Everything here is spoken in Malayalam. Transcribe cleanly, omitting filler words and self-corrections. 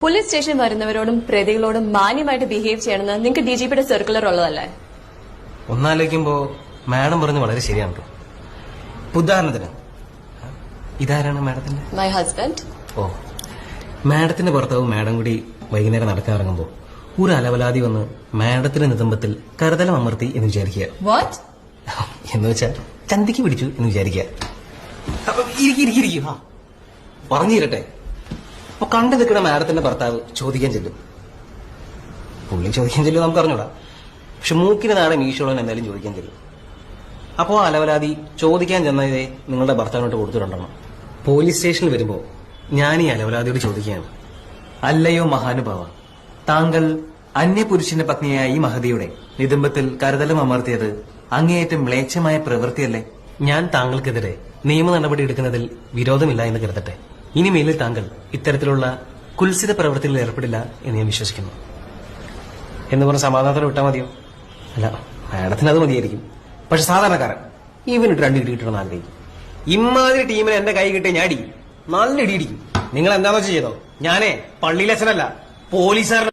പോലീസ് സ്റ്റേഷൻ വരുന്നവരോടും പ്രതികളോടും മാന്യമായിട്ട് ബിഹേവ് ചെയ്യണമെന്ന് നിങ്ങൾക്ക് DGPയുടെ സർക്കുലർ ഉള്ളതല്ലേ? ഒന്നാലോചിക്കുമ്പോ മാഡം പറഞ്ഞ് വളരെ ശരിയാണ് കേട്ടോ. ഉദാഹരണത്തിന് ഇതാരാണ് മാഡത്തിന്റെ? My husband. ഓ, മാഡത്തിന്റെ ഭർത്താവ് മാഡം കൂടി വൈകുന്നേരം നടക്കാനിറങ്ങുമ്പോ ഒരു അലവലാതി വന്ന് മാഡത്തിന്റെ നിതംബത്തിൽ കരുതലം അമർത്തി എന്ന് വിചാരിക്കുക. വാട്ട്? എന്ന് വെച്ചാൽ ചന്തിക്ക് പിടിച്ചു എന്ന് വിചാരിക്കുക. അപ്പൊ ഇരിക്കും പറഞ്ഞു തരട്ടെ. അപ്പൊ കണ്ടു നിൽക്കുന്ന മാഡത്തിന്റെ ഭർത്താവ് ചോദിക്കാൻ ചെല്ലും. പുള്ളി ചോദിക്കാൻ ചെല്ലും നമുക്ക് അറിഞ്ഞൂടാ. പക്ഷെ മൂക്കിന് നാളെ മീശോളൻ എന്തായാലും ചോദിക്കാൻ ചെല്ലും. അപ്പോ അലവലാതി ചോദിക്കാൻ ചെന്നതേ നിങ്ങളുടെ ഭർത്താവിനോട്ട് കൊടുത്തിട്ടുണ്ടെന്ന്. പോലീസ് സ്റ്റേഷനിൽ വരുമ്പോ ഞാൻ ഈ അലവലാതിയോട് ചോദിക്കുകയാണ്, അല്ലയോ മഹാനുഭാവ, താങ്കൾ അന്യപുരുഷന്റെ പത്നിയായ ഈ മഹതിയുടെ നിതംബത്തിൽ കരുതലം അമർത്തിയത് അങ്ങേയറ്റം മ്ലേച്ഛമായ പ്രവൃത്തിയല്ലേ? ഞാൻ താങ്കൾക്കെതിരെ നിയമ നടപടി എടുക്കുന്നതിൽ വിരോധമില്ല എന്ന് കരുതട്ടെ. ഇനിമേലിൽ താങ്കൾ ഇത്തരത്തിലുള്ള കുൽസിത പ്രവൃത്തിയിൽ ഏർപ്പെടില്ല എന്ന് ഞാൻ വിശ്വസിക്കുന്നു എന്ന് പറഞ്ഞ സമാധാനത്തോടെ വിട്ടാൽ മതിയോ? അല്ല, മാഡത്തിന് അത് മതിയായിരിക്കും. പക്ഷെ സാധാരണക്കാരൻ ഇവനിട്ട് 2 ഇടി കിട്ടണമെന്ന് ആഗ്രഹിക്കും. ഇമാതിരി ടീമിന് എന്റെ കൈ കിട്ടിയ ഞാൻ അടിക്കും, നല്ല ഇടി ഇടിക്കും. നിങ്ങൾ എന്താണെന്ന് വെച്ച് ചെയ്തോ. ഞാനേ പള്ളിയിലച്ഛനല്ല, പോലീസുകാരൻ.